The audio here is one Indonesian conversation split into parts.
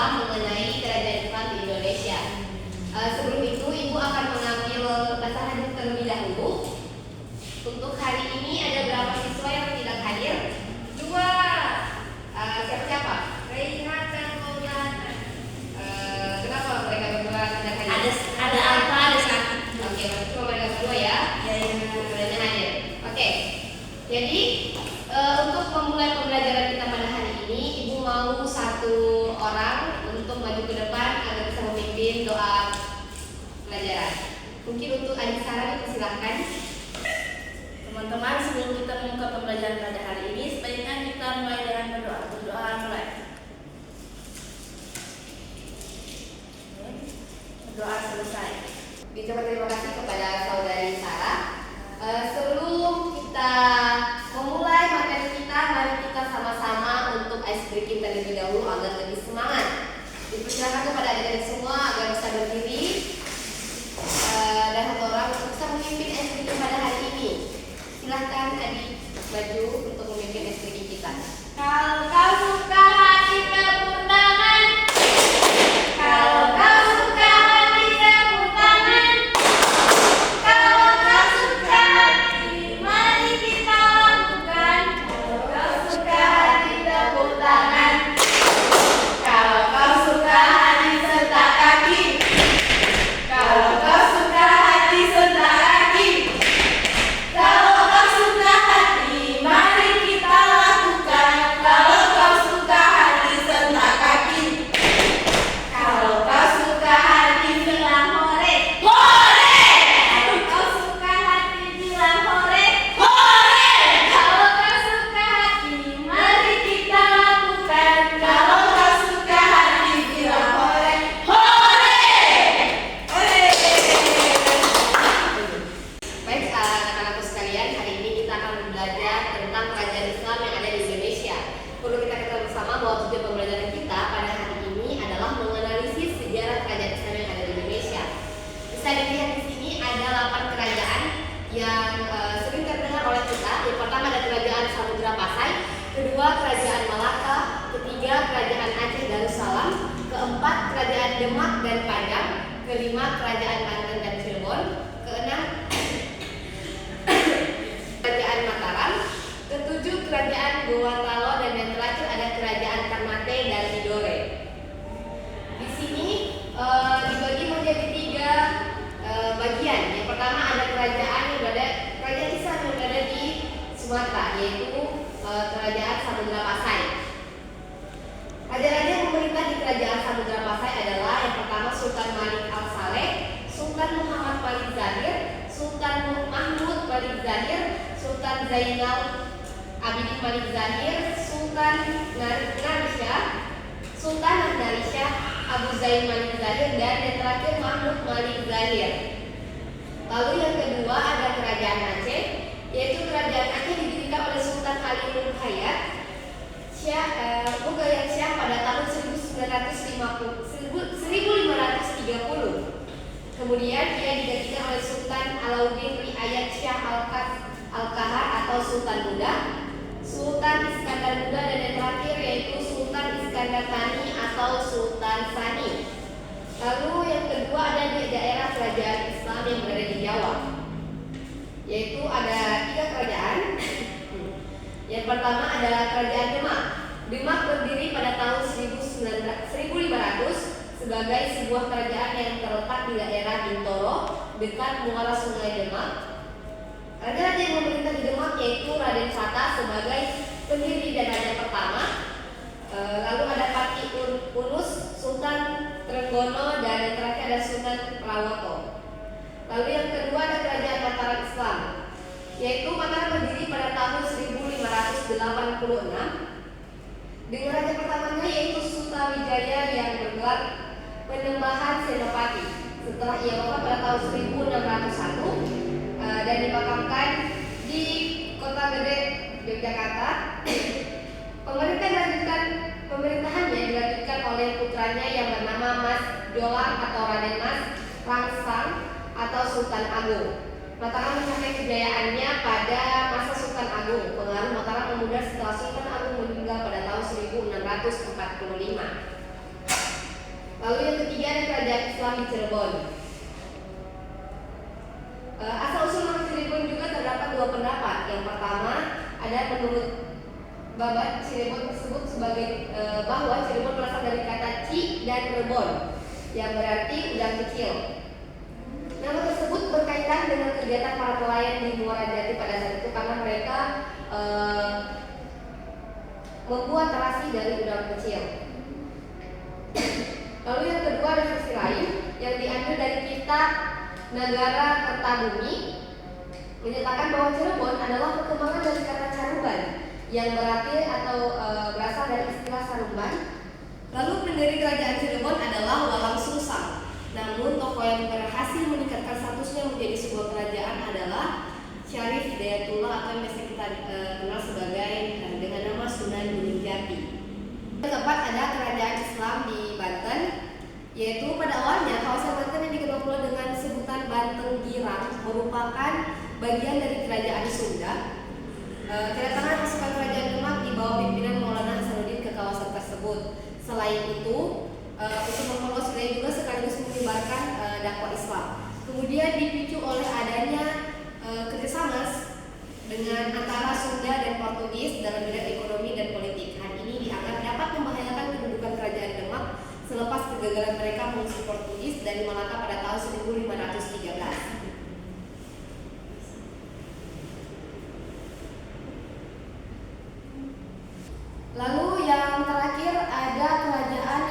adalah mengenai kerajaan Islam di Indonesia. Sebelum itu, Ibu akan mengambil bahasa hadis terlebih dahulu. Untuk hari ini ada berapa siswa yang tidak hadir? 2. Siapa-siapa? Reina dan Maulana. Kenapa mereka berdua tidak hadir? Ada apa? Ada sakit. Oke, cuma mereka berdua ya. Kemudian hadir. Oke. Jadi untuk memulai pembelajaran kita pada hari ini, Ibu mau satu orang untuk maju ke depan agar bisa memimpin doa pelajaran. Mungkin untuk Adik Sarah dipersilakan. Teman-teman, sebelum kita membuka pembelajaran pada hari ini, sebaiknya kita mulai dengan berdoa. Berdoa mulai. Berdoa selesai. Diucapkan terima kasih kepada saudari Sarah. Sebelum kita memulai materi kita, mari kita sama-sama untuk ice breaking terlebih dahulu agar lebih semangat. Dipersilakan kepada adik-adik semua agar bisa berdiri dan satu orang untuk bisa memimpin ice breaking pada hari ini. Silahkan adik maju untuk memimpin ice breaking kita. Kalau kau suka hati tepuk tangan. Kalau kau suka hati tepuk tangan. Kalau kau suka hati, mari kita lakukan. Kalau kau suka hati tepuk tangan. Kalau kau suka hati sentak kaki. Kalau kau suka hati sentak kaki. Kalau kau suka hati, mari kita lakukan. Kalau kau suka hati sentak kaki. Kalau kau suka hati bilang hore. Hore! Kalau kau suka hati bilang hore. Hore! Kalau kau suka hati, mari kita lakukan. Kalau kau suka hati bilang hore. Hore! Hore! Baik anak-anakku sekalian, hari ini kita akan belajar tentang kerajaan Islam yang ada di Indonesia. Perlu kita ketahui bersama bahwa tujuan pembelajaran kita pada hari ini adalah menganalisis sejarah kerajaan Islam yang ada di Indonesia. Bisa dilihat di sini ada 8 kerajaan yang sering terdengar oleh kita. Yang pertama ada kerajaan Samudra Pasai, kedua kerajaan Malaka, ketiga kerajaan Aceh Darussalam, keempat kerajaan Demak dan Padang, kelima kerajaan Banten dan Cirebon, keenam kerajaan Mataram, ketujuh kerajaan Gorontalo, dan yang terakhir ada kerajaan Ternate dan Tidore. Di sini dibagi menjadi 3 bagian. Yang pertama ada kerajaan Islam yang berada di Sumatera, yaitu kerajaan Samudra Pasai. Raja-raja yang memerintah di kerajaan Samudra Pasai adalah yang pertama Sultan Malik Al-Saleh, Sultan Muhammad Malik Zahir, Sultan Mahmud Malik Zahir, Sultan Zainal Abidin Malik Zahir, Sultan Narisha, Sultan Narisha Abu Zain Malik Zahir, dan yang terakhir Mahmud Malik Zahir. Lalu yang kedua ada kerajaan Aceh, yaitu kerajaan Aceh didirikan oleh Sultan Ali Nur Hayat Mugayat Syah pada tahun 1530. Kemudian ia digantikan oleh Sultan Alauddin Riayat Syah Al-Kahar atau Sultan Buddha, Sultan Iskandar Buddha, dan yang terakhir yaitu Sultan Iskandar Thani atau Sultan Sani. Lalu yang kedua ada di daerah kerajaan Islam yang berada di Jawa, yaitu ada 3 kerajaan. Yang pertama adalah kerajaan Demak. Demak berdiri pada tahun 1500 sebagai sebuah kerajaan yang terletak di daerah Bintoro, dekat muara Sungai Demak. Raja-raja yang memerintah di Demak yaitu Raden Fata sebagai pendiri dan raja pertama. Lalu ada Pati Unus, Sultan Trenggono, dan yang terakhir ada Sunan Prawoto. Lalu yang kedua ada kerajaan Mataram Islam, yaitu Mataram berdiri pada tahun 1586 dengan raja pertamanya yaitu Sutawijaya yang bergelar Penembahan Senopati. Setelah ia wafat pada tahun 1601 dan dimakamkan di Kota Gede, Yogyakarta. Pemerintahannya dilanjutkan oleh putranya yang bernama Mas Jolang atau Raden Mas Rangsang atau Sultan Agung. Mataram mencapai kejayaannya pada masa Sultan Agung. Pengaruh Mataram memudar setelah Sultan Agung meninggal pada tahun 1645. Lalu yang ketiga ada kerajaan Islam di Cirebon. Asal-usul nama Cirebon juga terdapat dua pendapat. Yang pertama ada menurut babat Cirebon tersebut sebagai bahwa Cirebon berasal dari kata ci dan rebon yang berarti udang kecil. Nama tersebut berkaitan dengan kegiatan para nelayan di Muara Jati pada saat itu karena mereka membuat terasi dari udang kecil. Lalu yang kedua ada versi lain yang diambil dari kitab Negara Kertabumi menyatakan bahwa Cirebon adalah perkembangan dari kata Caruban yang berarti atau berasal dari istilah sarumban. Lalu pendiri kerajaan Cirebon adalah Walang Sungsang. Namun tokoh yang berhasil meningkatkan statusnya menjadi sebuah kerajaan adalah Syarif Hidayatullah atau yang biasa kita kenal sebagai dengan nama Sunan Gunung Jati. Yang keempat ada kerajaan Islam di Banten, yaitu pada awalnya kawasan Banten yang dikenal pula dengan sebutan Banten Girang merupakan bagian dari kerajaan Sunda. Kedatangan pasukan kerajaan Demak di bawah pimpinan Maulana Hasanuddin ke kawasan tersebut. Selain itu, untuk memperluas wilayah juga sekaligus menyebarkan dakwah Islam. Kemudian dipicu oleh adanya kerjasama dengan antara Sunda dan Portugis dalam bidang ekonomi dan politik. Hal ini dianggap dapat membahayakan kedudukan kerajaan Demak selepas kegagalan mereka mengusir Portugis dari Malaka pada tahun 1513. Lalu yang terakhir ada kerajaan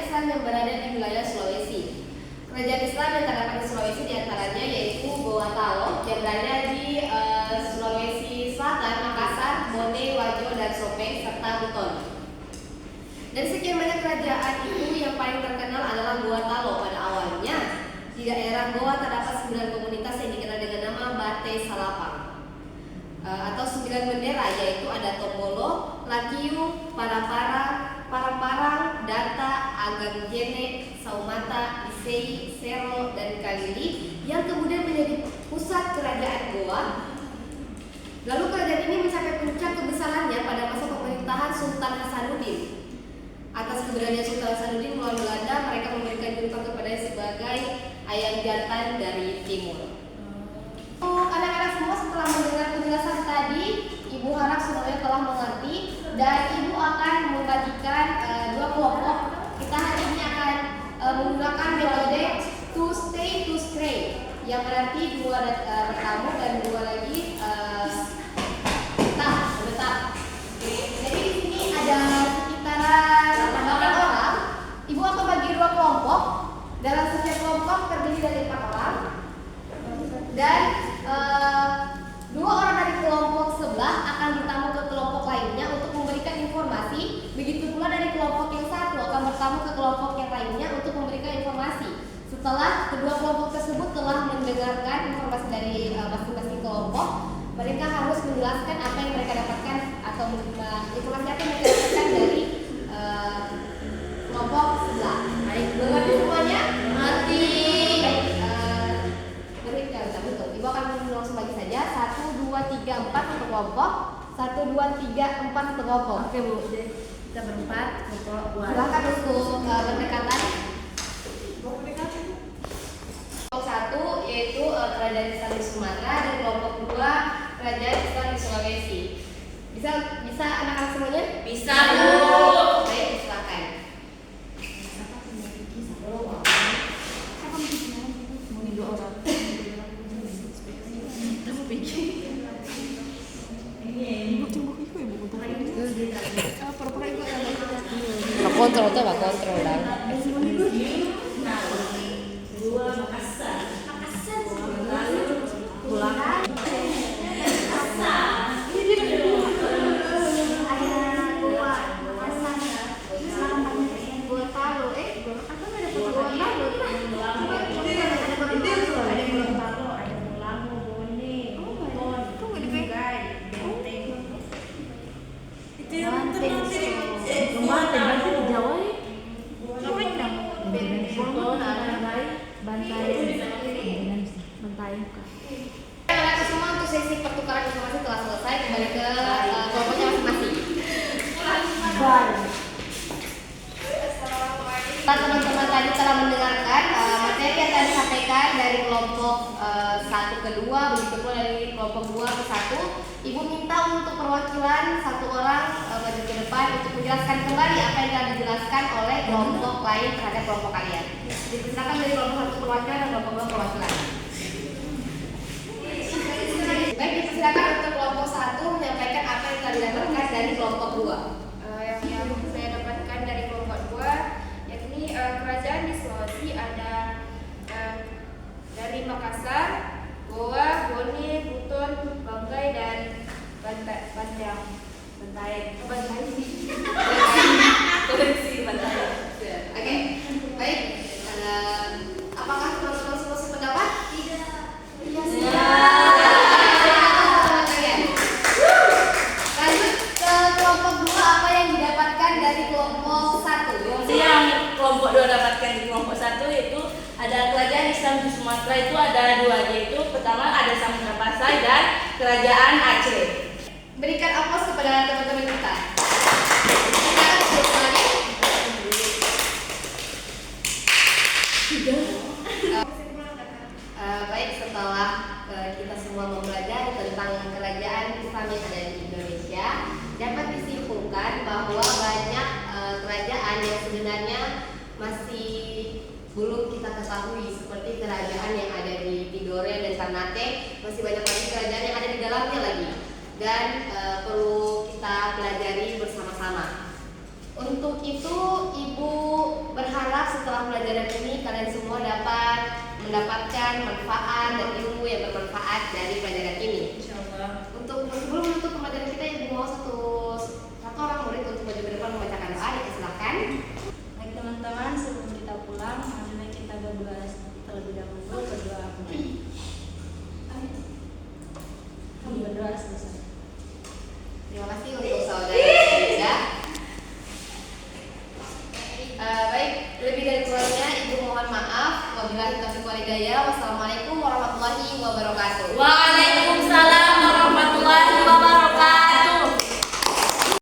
Islam yang berada di wilayah Sulawesi. Kerajaan Islam yang terdapat di Sulawesi diantaranya yaitu Goa Talo yang berada di Sulawesi Selatan, Makassar, Bone, Wajo, dan Sopeng serta Buton. Dari sekian banyak kerajaan itu yang paling terkenal adalah Goa Talo. Pada awalnya di daerah Goa terdapat 9 komunitas yang dikenal dengan nama Bate Salapang atau 9 bendera, yaitu ada Tombolo, Lakiu, Parang, Data, Agam Jene, Saumata, Isei, Sero, dan Kalili yang kemudian menjadi pusat kerajaan Goa. Lalu kerajaan ini mencapai puncak kebesarannya pada masa pemerintahan Sultan Hasanuddin. Atas keberanian Sultan Hasanuddin melawan Belanda, mereka memberikan julukan kepadanya sebagai Ayam Jantan dari Timur. Anak-anak semua setelah mendengar penjelasan tadi, Ibu harap semuanya telah mengerti dan Ibu akan membagikan dua kelompok. Kita hari ini akan menggunakan metode to stay to stray yang berarti dua bertamu dan dua lagi tetap. Jadi di sini ada sekitaran 8 orang. Ibu akan bagi dua kelompok. Dalam setiap kelompok terdiri dari 4 orang. Dan 2 orang dari kelompok sebelah akan bertamu ke kelompok lainnya untuk memberikan informasi. Begitu pula dari kelompok yang satu akan bertamu ke kelompok yang lainnya untuk memberikan informasi. Setelah kedua kelompok tersebut telah mendengarkan informasi dari masing-masing kelompok, mereka harus menjelaskan apa yang mereka dapatkan atau informasi apa yang mereka dapatkan dari kelompok sebelah. Baik, mengerti semuanya? Mengerti. Ibu akan langsung bagi saja 1, 2, 3, 4 untuk kelompok 1, 2, 3, 4 untuk kelompok. Oke Bu, jadi kita berempat kelompok. Silakan untuk berdekatan. Kelompok 1 yaitu kerajaan Islam di Sumatera dan kelompok 2 kerajaan Islam di Sulawesi. Bisa anak-anak semuanya? Bisa Bu. Baik, silakan. Kontrol tuh pak kontrol lah. Teman-teman tadi telah mendengarkan materi yang tadi disampaikan dari kelompok 1 ke 2, begitu pula dari kelompok 2 ke 1. Ibu minta untuk perwakilan satu orang maju ke depan untuk menjelaskan kembali apa yang telah dijelaskan oleh kelompok lain terhadap kelompok kalian. Dipersilakan dari kelompok 1 perwakilan dan kelompok 2 perwakilan. Baik, dipersilakan untuk kelompok 1 menyampaikan apa yang telah didapatkan dari kelompok 2. Yang saya dapatkan dari kelompok 2 yakni kerajaan di Sulawesi ada dari Makassar, Goa, Bone, Buton, Banggai dan Bantai. Koleksi Bantai. Oke, baik. Apakah teman-teman semua sependapat? Tidak. Lanjut ke kelompok 2, apa yang didapatkan dari kelompok 1? Yang kelompok 2 dapatkan di kelompok 1 yaitu ada kerajaan Islam di Sumatera itu ada 2, yaitu pertama ada Samudra Pasai dan Kerajaan Aceh. Berikan aplaus kepada teman-teman kita. Silakan duduk lagi. Baik, setelah kita semua mempelajari tentang kerajaan Islam yang ada di Indonesia, dapat disimpulkan bahwa banyak kerajaan yang sebenarnya masih belum kita ketahui, seperti kerajaan yang ada di Tidore dan Ternate. Masih banyak lagi kerajaan yang ada di dalamnya lagi, dan perlu kita pelajari bersama-sama. Untuk itu, Ibu berharap setelah pelajaran ini kalian semua dapat mendapatkan manfaat dan ilmu yang bermanfaat dari pelajaran ini. Insyaallah. Sebelum menutup pembelajaran kita, Ibu mau satu orang murid untuk maju ke depan membacakan doa. Silakan. Baik teman-teman, sebelum kita pulang, marilah kita berdoa terlebih dahulu. Berdoa berdoa selesai. Terima kasih untuk saudara Reza. Baik, lebih dari kurangnya Ibu mohon maaf. Wabillahi taufiq wal hidayah. Wassalamualaikum warahmatullahi wabarakatuh.